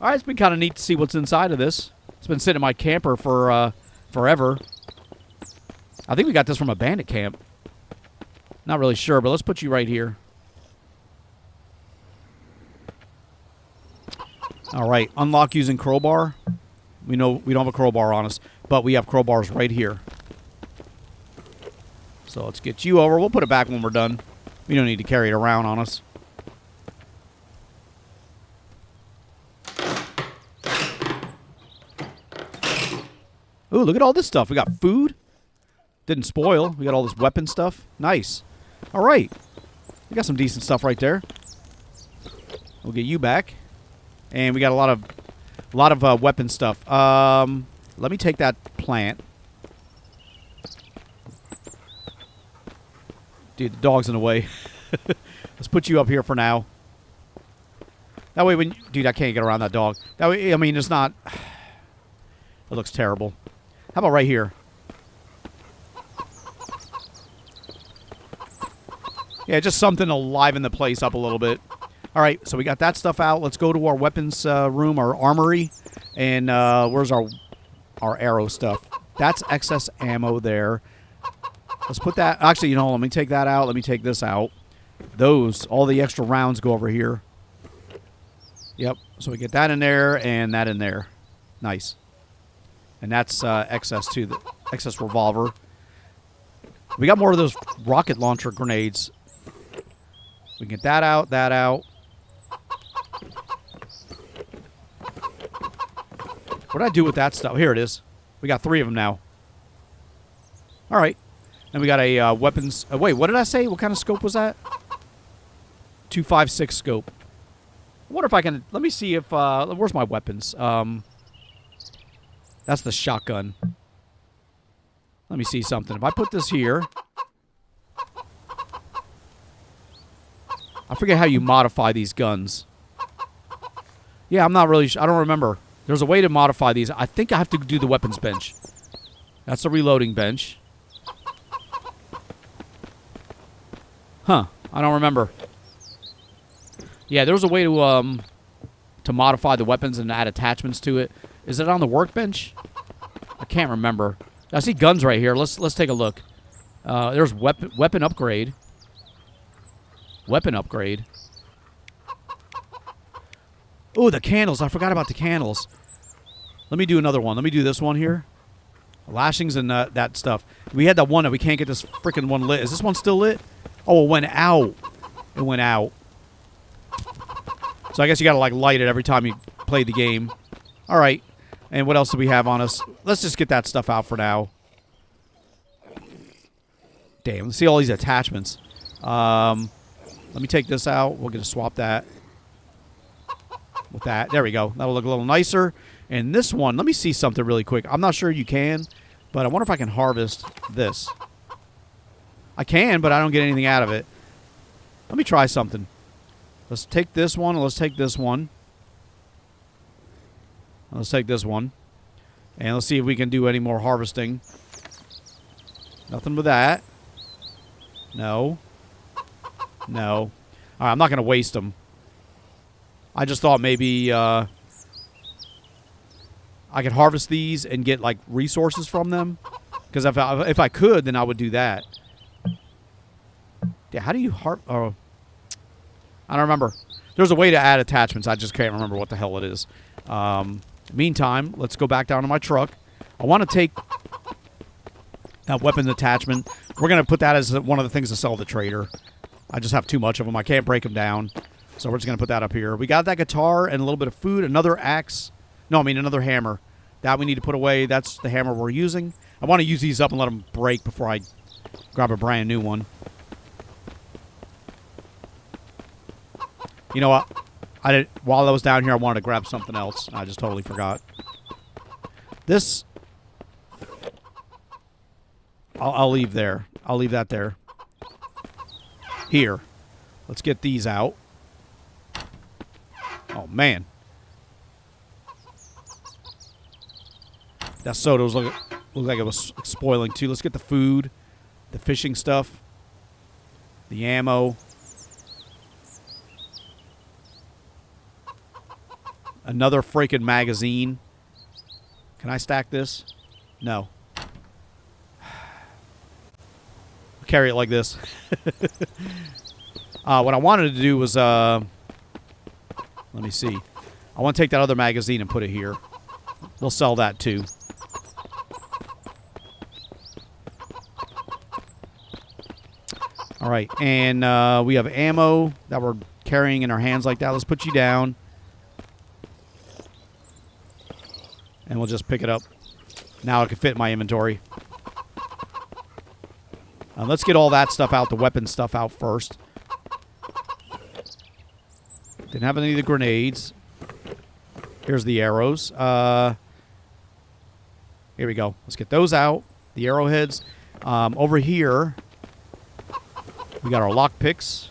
All right, it's been kind of neat to see what's inside of this. It's been sitting in my camper for forever. I think we got this from a bandit camp. Not really sure, but let's put you right here. All right, unlock using crowbar. We know we don't have a crowbar on us, but we have crowbars right here. So let's get you over. We'll put it back when we're done. We don't need to carry it around on us. Ooh, look at all this stuff. We got food. Didn't spoil. We got all this weapon stuff. Nice. All right. We got some decent stuff right there. We'll get you back. And we got a lot of weapon stuff. Let me take that plant. Dude, the dog's in the way. Let's put you up here for now. That way when... Dude, I can't get around that dog. That way, I mean, it's not... It looks terrible. How about right here? Yeah, just something to liven the place up a little bit. All right, so we got that stuff out. Let's go to our weapons room, our armory. And where's our arrow stuff? That's excess ammo there. Let's put that... Actually, you know, let me take that out. Let me take this out. All the extra rounds go over here. Yep, so we get that in there and that in there. Nice. And that's excess too, the excess revolver. We got more of those rocket launcher grenades. We can get that out, that out. What did I do with that stuff? Here it is. We got 3 of them now. All right. And we got a weapons... wait, what did I say? What kind of scope was that? 256 scope. I wonder if I can... Let me see if... where's my weapons? That's the shotgun. Let me see something. If I put this here... I forget how you modify these guns. Yeah, I'm not really... I don't remember. There's a way to modify these. I think I have to do the weapons bench. That's the reloading bench. Huh. I don't remember. Yeah, there's a way to modify the weapons and add attachments to it. Is it on the workbench? I can't remember. I see guns right here. Let's take a look. There's weapon upgrade. Weapon upgrade. Oh, the candles. I forgot about the candles. Let me do another one. Let me do this one here. Lashings and that stuff. We had that one that we can't get this freaking one lit. Is this one still lit? Oh, it went out. It went out. So I guess you got to like light it every time you play the game. All right. And what else do we have on us? Let's just get that stuff out for now. Damn. Let's see all these attachments. Let me take this out. We're going to swap that with that. There we go. That'll look a little nicer. And this one, let me see something really quick. I'm not sure you can, but I wonder if I can harvest this. I can, but I don't get anything out of it. Let me try something. Let's take this one, and let's take this one. Let's take this one. And let's see if we can do any more harvesting. Nothing with that. No. No. All right, I'm not going to waste them. I just thought maybe I could harvest these and get, like, resources from them. Because if I could, then I would do that. Yeah, how do you oh, I don't remember. There's a way to add attachments. I just can't remember what the hell it is. Meantime, let's go back down to my truck. I want to take that weapons attachment. We're going to put that as one of the things to sell the trader. I just have too much of them. I can't break them down. So we're just going to put that up here. We got that guitar and a little bit of food. Another axe. No, I mean another hammer. That we need to put away. That's the hammer we're using. I want to use these up and let them break before I grab a brand new one. You know what? While I was down here, I wanted to grab something else. I just totally forgot. This... I'll leave there. I'll leave that there. Here. Let's get these out. Oh, man. That soda looked like it was spoiling, too. Let's get the food, the fishing stuff, the ammo. Another freaking magazine. Can I stack this? No. Carry it like this. What I wanted to do was, let me see. I want to take that other magazine and put it here. We'll sell that too. All right, and we have ammo that we're carrying in our hands like that. Let's put you down. And we'll just pick it up. Now it can fit in my inventory. Let's get all that stuff out, the weapon stuff out first. Didn't have any of the grenades. Here's the arrows. Here we go. Let's get those out. The arrowheads. Over here, we got our lockpicks.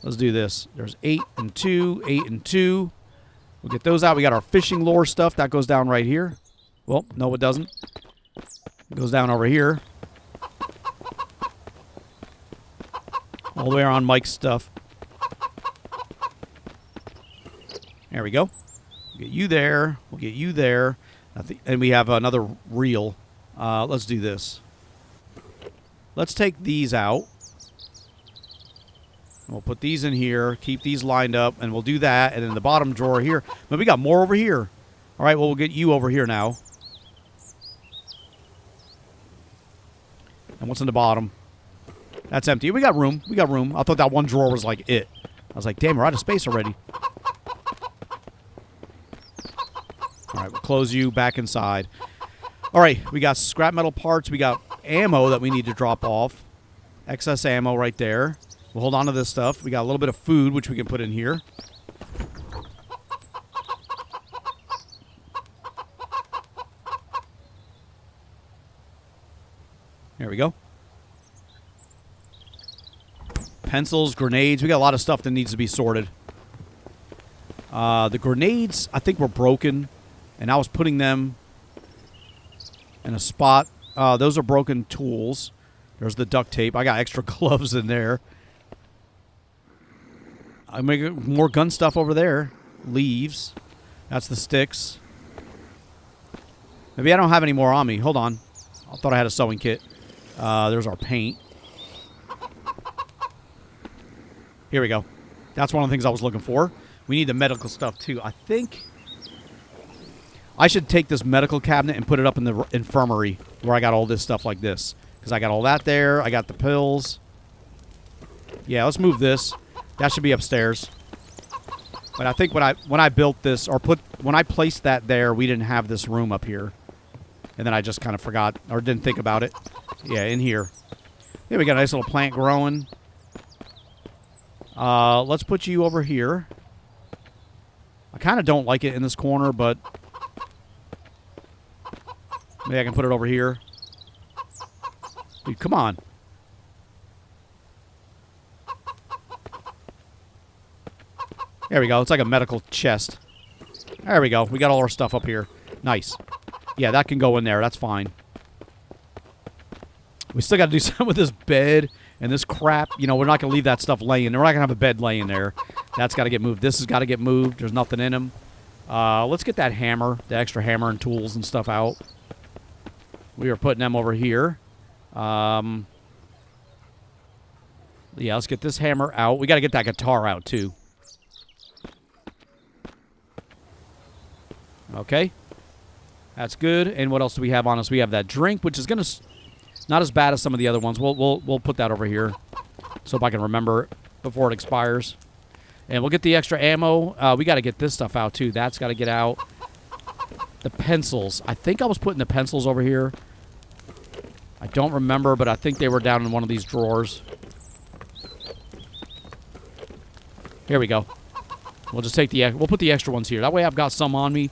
Let's do this. There's 8 and 2, 8 and 2. We'll get those out. We got our fishing lure stuff. That goes down right here. Well, no, it doesn't. It goes down over here. All the way around Mike's stuff. There we go. We'll get you there. We'll get you there. And we have another reel. Let's do this. Let's take these out. We'll put these in here. Keep these lined up. And we'll do that. And in the bottom drawer here. But we got more over here. All right, well, we'll get you over here now. And what's in the bottom? That's empty. We got room. We got room. I thought that one drawer was like it. I was like, damn, we're out of space already. All right, we'll close you back inside. All right, we got scrap metal parts. We got ammo that we need to drop off. Excess ammo right there. We'll hold on to this stuff. We got a little bit of food, which we can put in here. There we go. Pencils, grenades. We got a lot of stuff that needs to be sorted. The grenades, I think, were broken. And I was putting them in a spot. Those are broken tools. There's the duct tape. I got extra gloves in there. I'm making more gun stuff over there. Leaves. That's the sticks. Maybe I don't have any more on me. Hold on. I thought I had a sewing kit. There's our paint. Here we go. That's one of the things I was looking for. We need the medical stuff, too. I think I should take this medical cabinet and put it up in the infirmary where I got all this stuff like this. Because I got all that there. I got the pills. Yeah, let's move this. That should be upstairs. But I think when I built this, or when I placed that there, we didn't have this room up here. And then I just kind of forgot, or didn't think about it. Yeah, in here. Yeah, we got a nice little plant growing. Let's put you over here. I kind of don't like it in this corner, but maybe I can put it over here. Dude, come on. There we go. It's like a medical chest. There we go. We got all our stuff up here. Nice. Yeah, that can go in there. That's fine. We still got to do something with this bed and this crap. You know, we're not going to leave that stuff laying. We're not going to have a bed laying there. That's got to get moved. This has got to get moved. There's nothing in them. Let's get that hammer, the extra hammer and tools and stuff out. We are putting them over here. Yeah, let's get this hammer out. We got to get that guitar out, too. Okay. That's good. And what else do we have on us? We have that drink, which is going to... Not as bad as some of the other ones. We'll put that over here. So if I can remember before it expires. And we'll get the extra ammo. We got to get this stuff out, too. That's got to get out. The pencils. I think I was putting the pencils over here. I don't remember, but I think they were down in one of these drawers. Here we go. We'll just take the... We'll put the extra ones here. That way I've got some on me.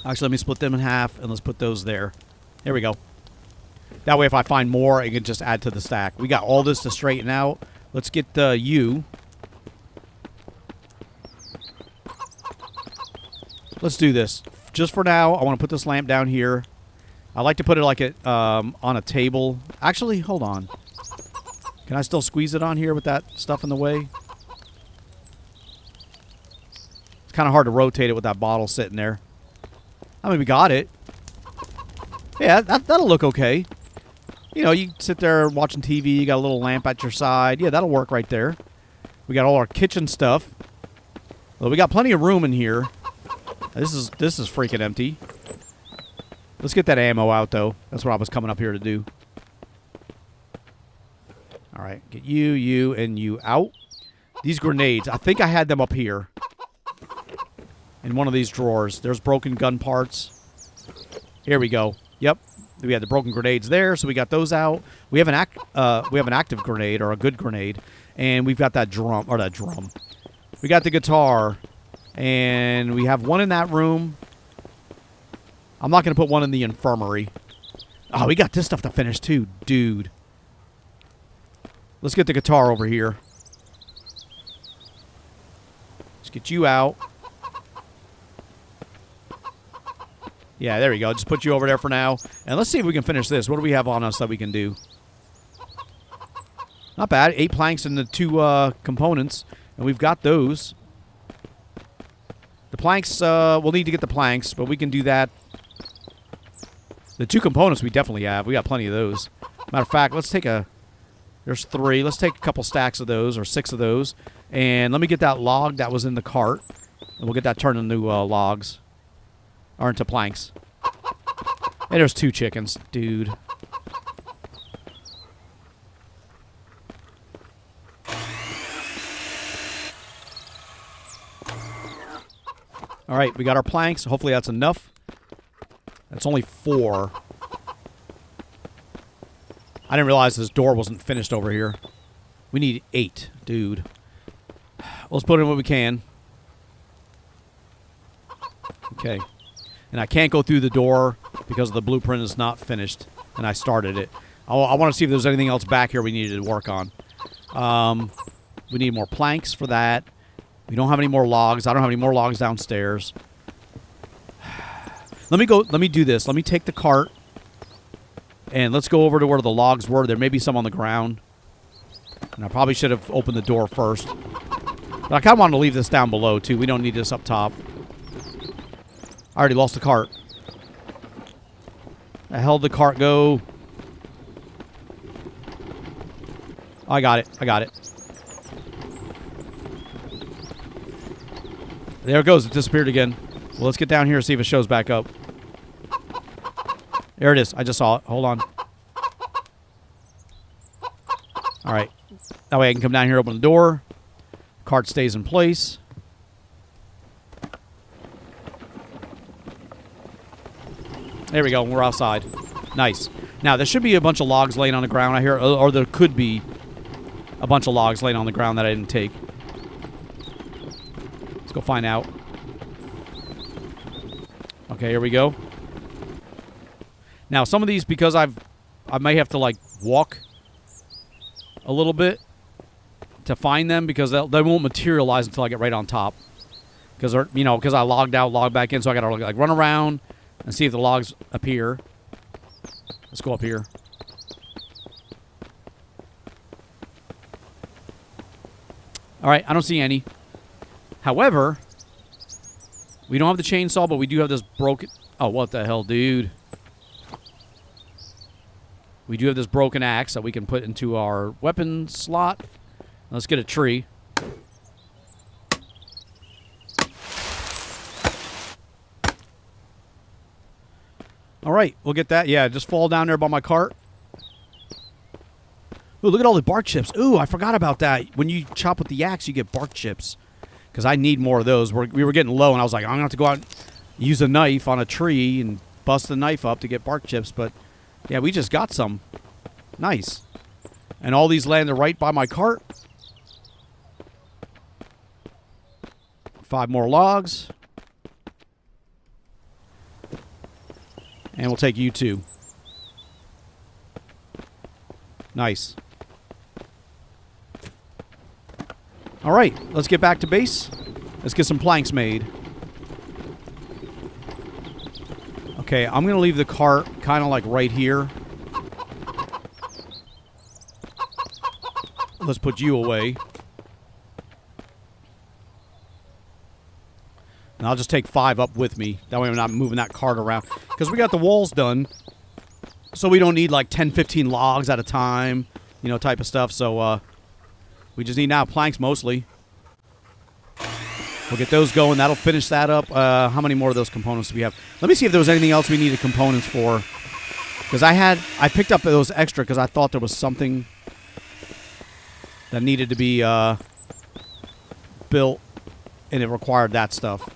Actually, let me split them in half, and let's put those there. There we go. That way, if I find more, I can just add to the stack. We got all this to straighten out. Let's get you. Let's do this. Just for now, I want to put this lamp down here. I like to put it like it on a table. Actually, hold on. Can I still squeeze it on here with that stuff in the way? It's kind of hard to rotate it with that bottle sitting there. I mean, we got it. Yeah, that'll look okay. You know, you sit there watching TV, you got a little lamp at your side. Yeah, that'll work right there. We got all our kitchen stuff. Well, we got plenty of room in here. This is freaking empty. Let's get that ammo out, though. That's what I was coming up here to do. All right, get you, and you out. These grenades, I think I had them up here. In one of these drawers. There's broken gun parts. Here we go. Yep. We had the broken grenades there, so we got those out. We have an active grenade, or a good grenade. And we've got that drum. We got the guitar. And we have one in that room. I'm not going to put one in the infirmary. Oh, we got this stuff to finish, too. Dude. Let's get the guitar over here. Let's get you out. Yeah, there we go. Just put you over there for now. And let's see if we can finish this. What do we have on us that we can do? Not bad. 8 planks and the 2 components. And we've got those. The planks, we'll need to get the planks, but we can do that. The 2 components we definitely have. We got plenty of those. Matter of fact, let's take a... There's 3. Let's take a couple stacks of those, or 6 of those. And let me get that log that was in the cart. And we'll get that turned into logs. Or into planks. Hey, there's 2 chickens, dude. All right, we got our planks. Hopefully that's enough. That's only 4. I didn't realize this door wasn't finished over here. We need 8, dude. Let's put in what we can. Okay. And I can't go through the door because the blueprint is not finished. And I started it. I want to see if there's anything else back here we needed to work on. We need more planks for that. We don't have any more logs. I don't have any more logs downstairs. Let me do this. Let me take the cart. And let's go over to where the logs were. There may be some on the ground. And I probably should have opened the door first. But I kind of wanted to leave this down below, too. We don't need this up top. I already lost the cart. The hell did the cart go? I got it. I got it. There it goes. It disappeared again. Well, let's get down here and see if it shows back up. There it is. I just saw it. Hold on. All right. That way I can come down here, open the door. Cart stays in place. There we go. We're outside. Nice. Now, there should be a bunch of logs laying on the ground, I hear. Or there could be a bunch of logs laying on the ground that I didn't take. Let's go find out. Okay, here we go. Now, some of these, because I may have to, like, walk a little bit to find them, because they won't materialize until I get right on top. Because, you know, because I logged out, logged back in, so I got to, like, run around and see if the logs appear. Let's go up here. All right, I don't see any. However, we don't have the chainsaw, but we do have this broken... Oh, what the hell, dude? We do have this broken axe that we can put into our weapon slot. Let's get a tree. All right, we'll get that. Yeah, just fall down there by my cart. Ooh, look at all the bark chips. Ooh, I forgot about that. When you chop with the axe, you get bark chips. Because I need more of those. We were getting low, and I was like, I'm going to have to go out and use a knife on a tree and bust the knife up to get bark chips. But, yeah, we just got some. Nice. And all these landed right by my cart. 5 more logs. And we'll take you too. Nice. All right, let's get back to base. Let's get some planks made. Okay, I'm going to leave the cart kind of like right here. Let's put you away. And I'll just take 5 up with me. That way I'm not moving that cart around. Because we got the walls done. So we don't need like 10, 15 logs at a time. You know, type of stuff. So we just need now planks mostly. We'll get those going. That'll finish that up. How many more of those components do we have? Let me see if there was anything else we needed components for. Because I picked up those extra because I thought there was something that needed to be built. And it required that stuff.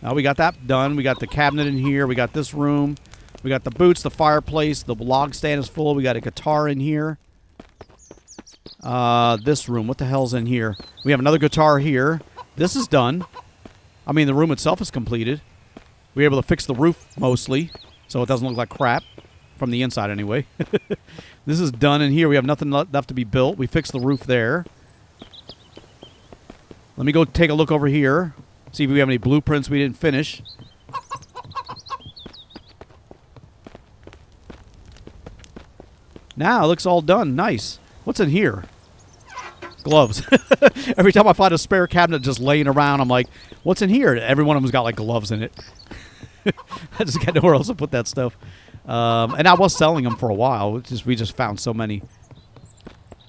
Now we got that done. We got the cabinet in here. We got this room. We got the boots, the fireplace. The log stand is full. We got a guitar in here. This room. What the hell's in here? We have another guitar here. This is done. I mean, the room itself is completed. We were able to fix the roof mostly, so it doesn't look like crap. From the inside, anyway. This is done in here. We have nothing left to be built. We fixed the roof there. Let me go take a look over here. See if we have any blueprints we didn't finish. Now it looks all done. Nice. What's in here? Gloves. Every time I find a spare cabinet just laying around, I'm like, what's in here? Every one of them's got like gloves in it. I just got nowhere else to put that stuff. And I was selling them for a while. We just found so many.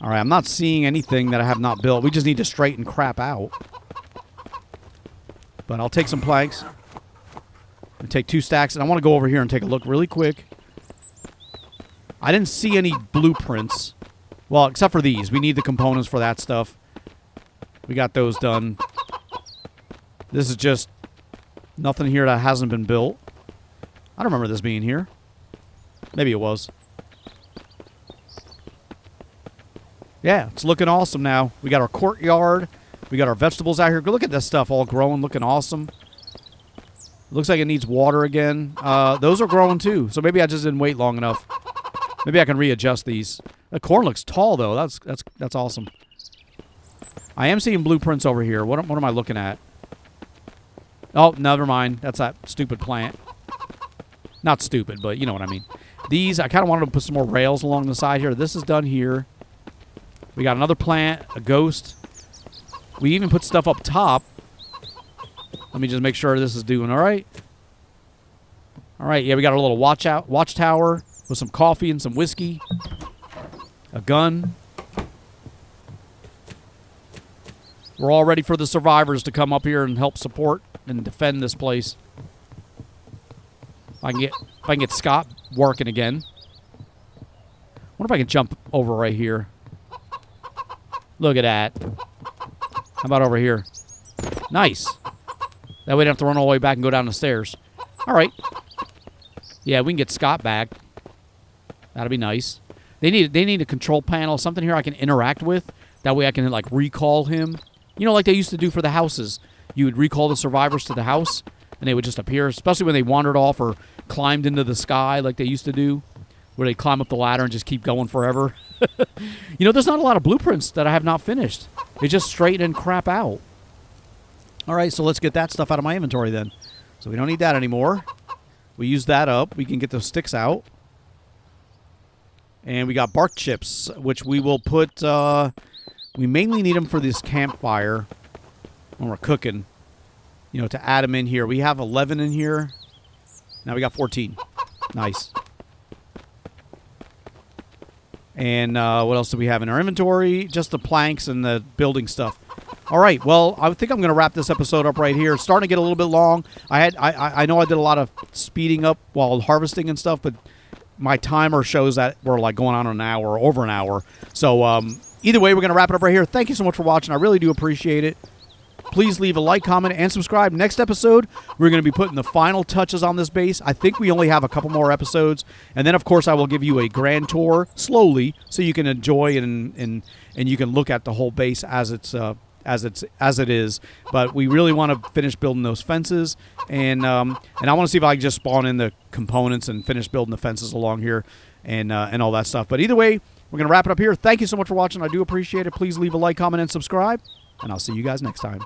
All right, I'm not seeing anything that I have not built. We just need to straighten crap out. But I'll take some planks. And take 2 stacks. And I want to go over here and take a look really quick. I didn't see any blueprints. Well, except for these. We need the components for that stuff. We got those done. This is just nothing here that hasn't been built. I don't remember this being here. Maybe it was. Yeah, it's looking awesome now. We got our courtyard. We got our vegetables out here. Go look at this stuff all growing, looking awesome. Looks like it needs water again. Those are growing too, so maybe I just didn't wait long enough. Maybe I can readjust these. The corn looks tall though. That's awesome. I am seeing blueprints over here. What am I looking at? Oh, never mind. That's that stupid plant. Not stupid, but you know what I mean. These, I kind of wanted to put some more rails along the side here. This is done here. We got another plant, a ghost. We even put stuff up top. Let me just make sure this is doing all right. All right, yeah, we got a little watchtower with some coffee and some whiskey. A gun. We're all ready for the survivors to come up here and help support and defend this place. If I can get Scott working again. Wonder if I can jump over right here. Look at that. How about over here? Nice. That way we don't have to run all the way back and go down the stairs. All right. Yeah, we can get Scott back. That'll be nice. They need a control panel, something here I can interact with. That way I can like recall him. You know, like they used to do for the houses. You would recall the survivors to the house, and they would just appear, especially when they wandered off or climbed into the sky like they used to do, where they climb up the ladder and just keep going forever. You know, there's not a lot of blueprints that I have not finished. They just straighten crap out. All right, so let's get that stuff out of my inventory then. So we don't need that anymore. We use that up. We can get those sticks out. And we got bark chips, which we will put... we mainly need them for this campfire when we're cooking. You know, to add them in here. We have 11 in here. Now we got 14. Nice. And what else do we have in our inventory? Just the planks and the building stuff. All right. Well, I think I'm going to wrap this episode up right here. It's starting to get a little bit long. I know I did a lot of speeding up while harvesting and stuff, but my timer shows that we're like going on an hour, over an hour. So either way, we're going to wrap it up right here. Thank you so much for watching. I really do appreciate it. Please leave a like, comment, and subscribe. Next episode, we're going to be putting the final touches on this base. I think we only have a couple more episodes. And then, of course, I will give you a grand tour slowly so you can enjoy it and you can look at the whole base as it is. But we really want to finish building those fences. And I want to see if I can just spawn in the components and finish building the fences along here and all that stuff. But either way, we're going to wrap it up here. Thank you so much for watching. I do appreciate it. Please leave a like, comment, and subscribe. And I'll see you guys next time.